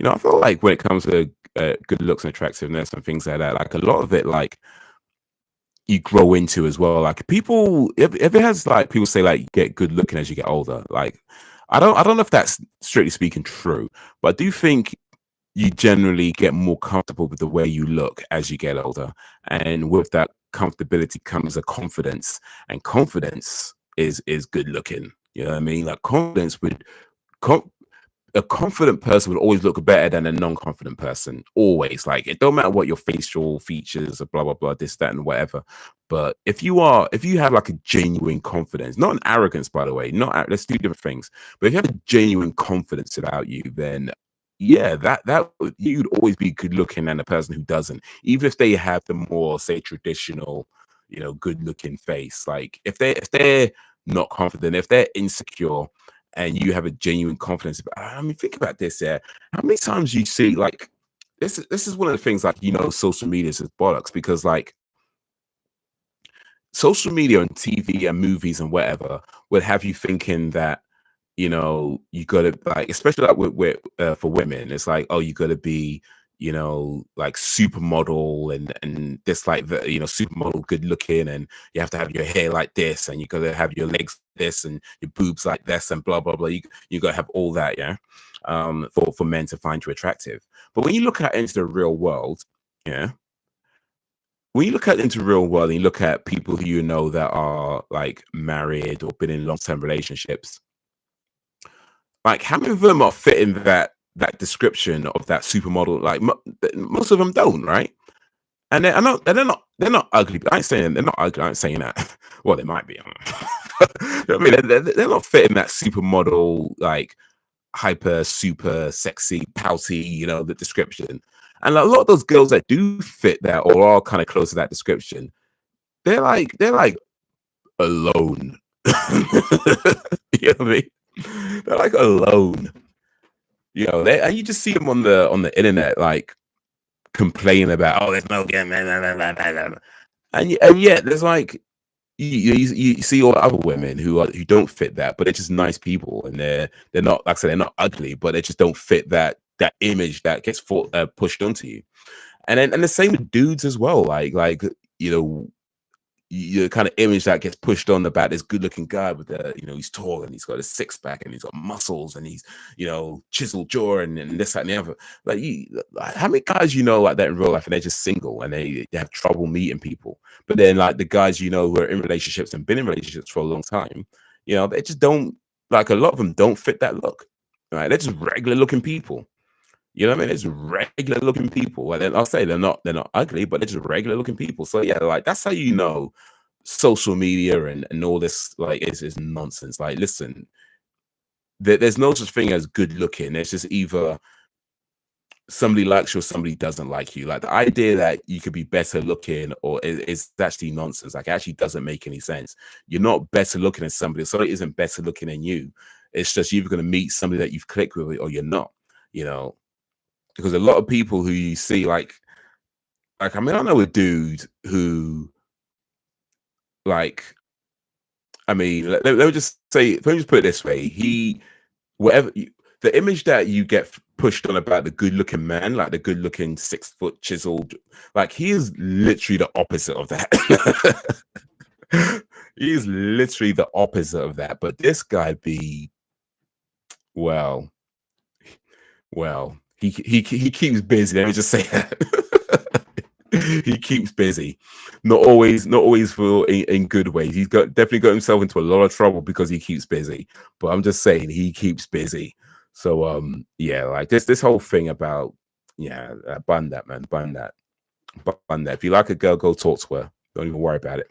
I feel like when it comes to good looks and attractiveness and things like that, like a lot of it, like you grow into as well. Like people, if it has like people say like you get good looking as you get older. Like I don't know if that's strictly speaking true, but I do think you generally get more comfortable with the way you look as you get older, and with that comfortability comes a confidence, and confidence is good looking. You know what I mean? Like confidence would. A confident person would always look better than a non-confident person. Always. Like it don't matter what your facial features or blah blah blah, this, that, and whatever. But if you have like a genuine confidence, not an arrogance, by the way, not let's do different things. But if you have a genuine confidence about you, then yeah, you'd always be good looking than a person who doesn't, even if they have the more say traditional, good looking face. Like if they're not confident, if they're insecure, and you have a genuine confidence I mean, think about this. Yeah, how many times you see like this is one of the things, like, social media is bollocks, because like social media and TV and movies and whatever would have you thinking that you gotta, like, especially like for women, it's like, oh, you gotta be like supermodel and this, like, the supermodel good looking, and you have to have your hair like this, and you gotta have your legs this and your boobs like this, and blah blah blah. You gotta have all that, yeah, for men to find you attractive. But when you look at into the real world, yeah, when you look at into real world and you look at people who that are like married or been in long-term relationships, like how many of them are fitting that description of that supermodel? Like most of them don't, right? And they're not ugly. I ain't saying they're not ugly. I ain't saying that. Well, they might be. I don't know. You know what I mean, they're not fitting that supermodel, like hyper super sexy pouty, the description. And a lot of those girls that do fit that or are kind of close to that description, they're like alone. You know what I mean? They're like alone. And you just see them on the internet, like complain about, oh, there's no game, and yet there's like you see all the other women who don't fit that, but they're just nice people, and they're not, like I said, they're not ugly, but they just don't fit that image that gets pushed onto you. And the same with dudes as well, like you know your kind of image that gets pushed on about this good looking guy with he's tall and he's got a six pack and he's got muscles and he's chiseled jaw and this that and the other. Like how many guys like that in real life, and they're just single and they have trouble meeting people? But then like the guys who are in relationships and been in relationships for a long time, they just don't, like, a lot of them don't fit that look. Right? They're just regular looking people. You know what I mean? It's regular looking people. And then I'll say they're not ugly, but they're just regular looking people. So yeah, like that's how social media and all this like is nonsense. Like, listen, there's no such thing as good looking. It's just either somebody likes you or somebody doesn't like you. Like the idea that you could be better looking or is actually nonsense. Like it actually doesn't make any sense. You're not better looking than somebody. Somebody isn't better looking than you. It's just you're either going to meet somebody that you've clicked with or you're not. Because a lot of people who you see, like I mean, I know a dude who, like, I mean, let me just say, let me just put it this way: the image that you get pushed on about the good-looking man, like the good-looking 6 foot chiseled, like he is literally the opposite of that. He is literally the opposite of that. But this guy well, he keeps busy. Let me just say that. He keeps busy, not always for in good ways. He's definitely got himself into a lot of trouble because he keeps busy. But I'm just saying he keeps busy. So yeah, like this whole thing about bun that, man, bun that. If you like a girl, go talk to her. Don't even worry about it.